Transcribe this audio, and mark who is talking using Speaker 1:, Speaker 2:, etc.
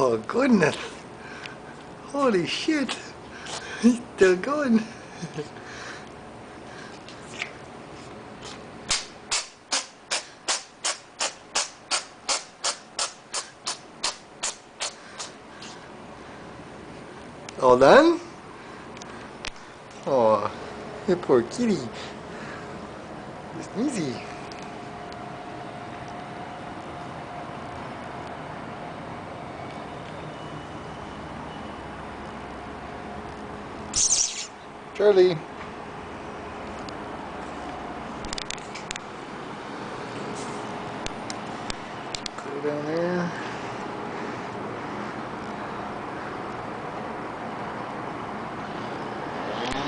Speaker 1: Oh, goodness. Holy shit. He's still going. All done? Oh, you poor kitty. It's easy. Charlie. Go down there.